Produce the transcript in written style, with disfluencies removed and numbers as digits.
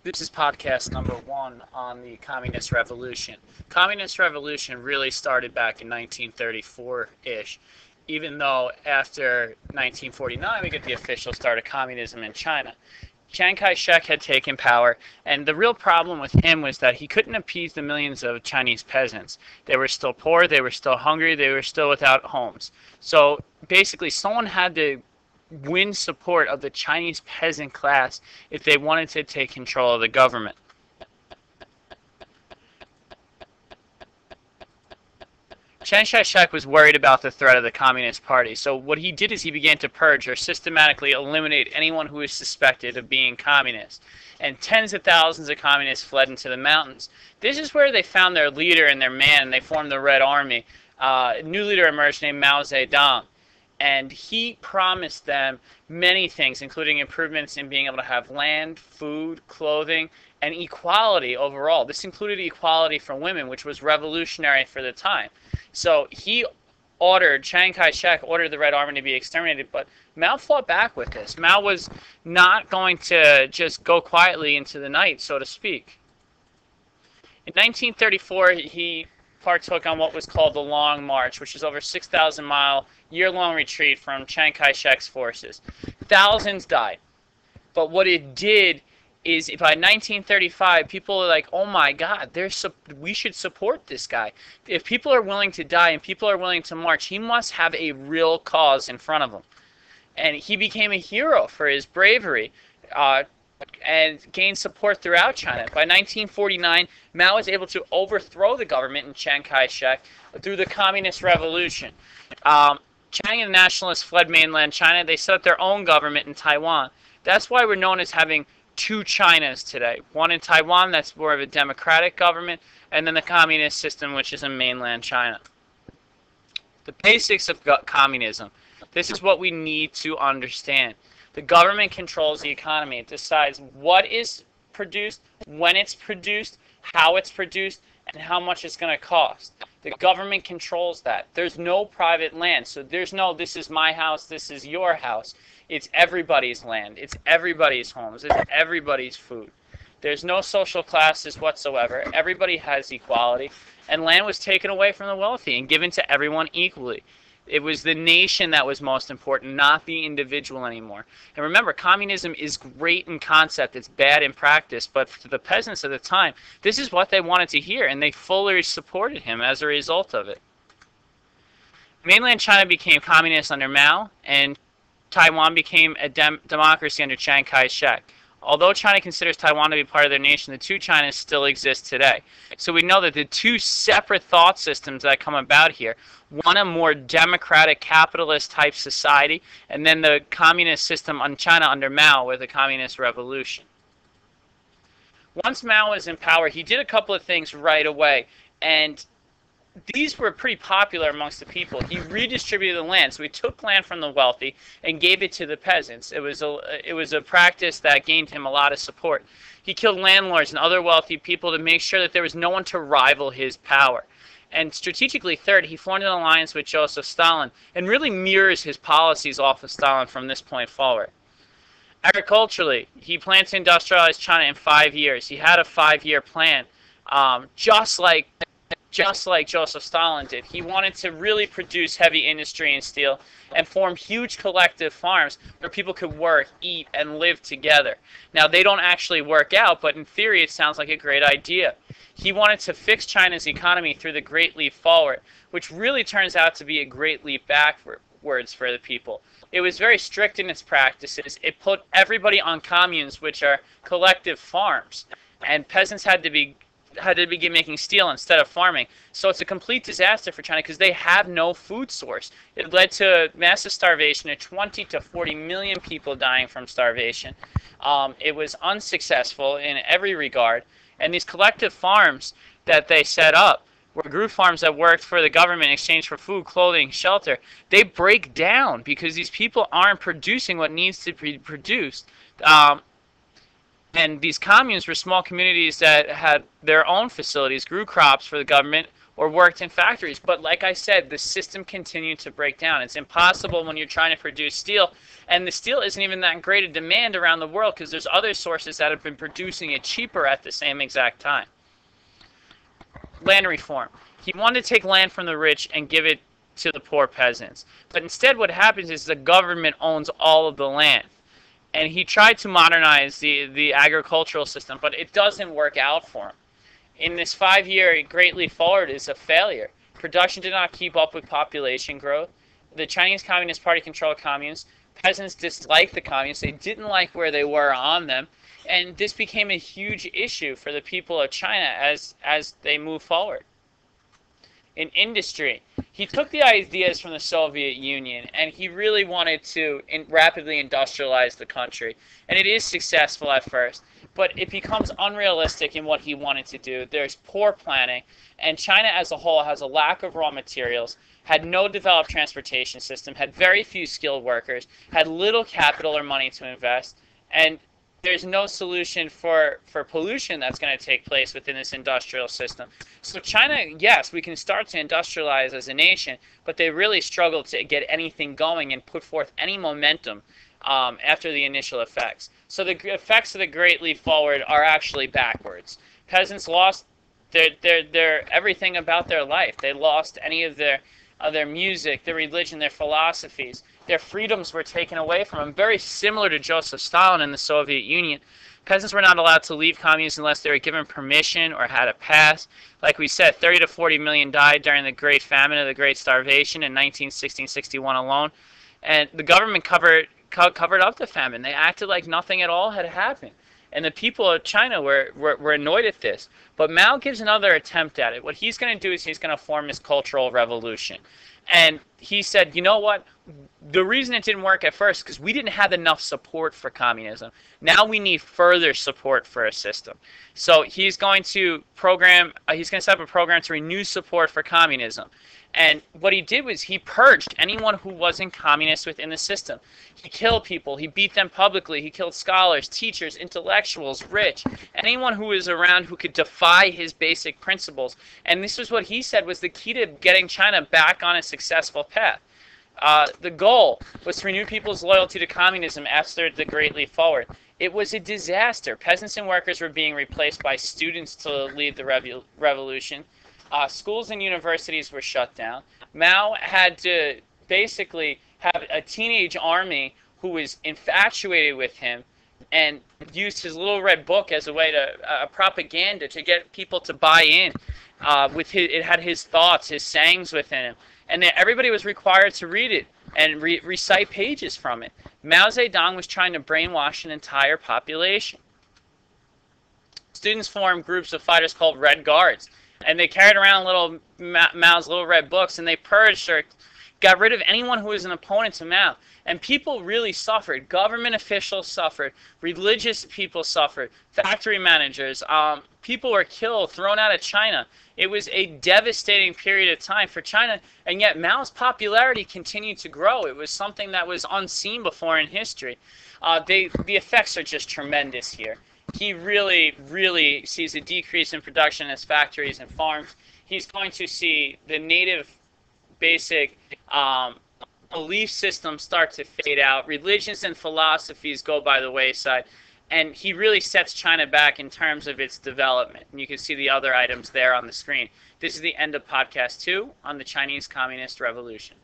This is podcast number 1 on the Communist Revolution. Communist Revolution really started back in 1934-ish, even though after 1949 we get the official start of communism in China. Chiang Kai-shek had taken power, and the real problem with him was that he couldn't appease the millions of Chinese peasants. They were still poor, they were still hungry, they were still without homes. So basically someone had to win support of the Chinese peasant class if they wanted to take control of the government. Chiang Kai-shek was worried about the threat of the Communist Party, so what he did is he began to purge or systematically eliminate anyone who was suspected of being communist. And tens of thousands of communists fled into the mountains. This is where they found their leader and their man, and they formed the Red Army. A new leader emerged named Mao Zedong. And he promised them many things, including improvements in being able to have land, food, clothing, and equality overall. This included equality for women, which was revolutionary for the time. So Chiang Kai-shek ordered the Red Army to be exterminated, but Mao fought back with this. Mao was not going to just go quietly into the night, so to speak. In 1934, he partook on what was called the Long March, which is over 6,000-mile year-long retreat from Chiang Kai-shek's forces. Thousands died. But what it did is by 1935, people are like, oh my God, we should support this guy. If people are willing to die and people are willing to march, he must have a real cause in front of him. And he became a hero for his bravery and gained support throughout China. By 1949, Mao was able to overthrow the government in Chiang Kai-shek through the Communist Revolution. Chiang and the nationalists fled mainland China. They set up their own government in Taiwan. That's why we're known as having two Chinas today. One in Taiwan, that's more of a democratic government, and then the communist system, which is in mainland China. The basics of communism. This is what we need to understand. The government controls the economy. It decides what is produced, when it's produced, how it's produced, and how much it's going to cost. The government controls that. There's no private land. So there's no, this is my house, this is your house. It's everybody's land. It's everybody's homes. It's everybody's food. There's no social classes whatsoever. Everybody has equality. And land was taken away from the wealthy and given to everyone equally. It was the nation that was most important, not the individual anymore. And remember, communism is great in concept, it's bad in practice, but to the peasants at the time, this is what they wanted to hear, and they fully supported him as a result of it. Mainland China became communist under Mao, and Taiwan became a democracy under Chiang Kai-shek. Although China considers Taiwan to be part of their nation, the two Chinas still exist today. So we know that the two separate thought systems that come about here, one a more democratic capitalist type society, and then the communist system on China under Mao with the Communist Revolution. Once Mao was in power, he did a couple of things right away, and these were pretty popular amongst the people. He redistributed the land, so he took land from the wealthy and gave it to the peasants. It was a practice that gained him a lot of support. He killed landlords and other wealthy people to make sure that there was no one to rival his power. And strategically, third, he formed an alliance with Joseph Stalin and really mirrors his policies off of Stalin from this point forward. Agriculturally, he planned to industrialize China in 5 years. He had a 5-year plan, just like Joseph Stalin did. He wanted to really produce heavy industry and steel and form huge collective farms where people could work, eat, and live together. Now, they don't actually work out, but in theory, it sounds like a great idea. He wanted to fix China's economy through the Great Leap Forward, which really turns out to be a great leap backwards for the people. It was very strict in its practices. It put everybody on communes, which are collective farms, and peasants had to begin making steel instead of farming. So it's a complete disaster for China because they have no food source. It led to massive starvation of 20 to 40 million people dying from starvation. It was unsuccessful in every regard. And these collective farms that they set up were group farms that worked for the government in exchange for food, clothing, shelter. They break down because these people aren't producing what needs to be produced. And these communes were small communities that had their own facilities, grew crops for the government, or worked in factories. But like I said, the system continued to break down. It's impossible when you're trying to produce steel, and the steel isn't even that great a demand around the world because there's other sources that have been producing it cheaper at the same exact time. Land reform. He wanted to take land from the rich and give it to the poor peasants. But instead what happens is the government owns all of the land. And he tried to modernize the agricultural system, but it doesn't work out for him. In this 5-year Great Leap Forward is a failure. Production did not keep up with population growth. The Chinese Communist Party controlled communes. Peasants disliked the communists. They didn't like where they were on them. And this became a huge issue for the people of China as they move forward. In industry, he took the ideas from the Soviet Union and he really wanted to rapidly industrialize the country. And it is successful at first, but it becomes unrealistic in what he wanted to do. There's poor planning, and China as a whole has a lack of raw materials, had no developed transportation system, had very few skilled workers, had little capital or money to invest, and there's no solution for pollution that's going to take place within this industrial system. So China, yes, we can start to industrialize as a nation, but they really struggle to get anything going and put forth any momentum after the initial effects. So the effects of the Great Leap Forward are actually backwards. Peasants lost their everything about their life. They lost any of their music, their religion, their philosophies. Their freedoms were taken away from them, very similar to Joseph Stalin in the Soviet Union. Peasants were not allowed to leave communes unless they were given permission or had a pass. Like we said, 30 to 40 million died during the Great Famine of the Great Starvation in 1960-61 alone. And the government covered up the famine. They acted like nothing at all had happened. And the people of China were annoyed at this. But Mao gives another attempt at it. What he's going to do is he's going to form his Cultural Revolution. And he said, you know what? The reason it didn't work at first is because we didn't have enough support for communism. Now we need further support for a system. So he's going to set up a program to renew support for communism. And what he did was he purged anyone who wasn't communist within the system. He killed people. He beat them publicly. He killed scholars, teachers, intellectuals, rich, anyone who was around who could defy his basic principles. And this was what he said was the key to getting China back on a successful path. The goal was to renew people's loyalty to communism after the Great Leap Forward. It was a disaster. Peasants and workers were being replaced by students to lead the revolution. Schools and universities were shut down. Mao had to basically have a teenage army who was infatuated with him and used his little red book as a way to propaganda to get people to buy in. It had his thoughts, his sayings within him, and everybody was required to read it and recite pages from it. Mao Zedong was trying to brainwash an entire population. Students formed groups of fighters called Red Guards. And they carried around Mao's little red books, and they purged or got rid of anyone who was an opponent to Mao. And people really suffered. Government officials suffered. Religious people suffered. Factory managers. People were killed, thrown out of China. It was a devastating period of time for China, and yet Mao's popularity continued to grow. It was something that was unseen before in history. The effects are just tremendous here. He really, really sees a decrease in production as factories and farms. He's going to see the native basic belief systems start to fade out. Religions and philosophies go by the wayside. And he really sets China back in terms of its development. And you can see the other items there on the screen. This is the end of podcast 2 on the Chinese Communist Revolution.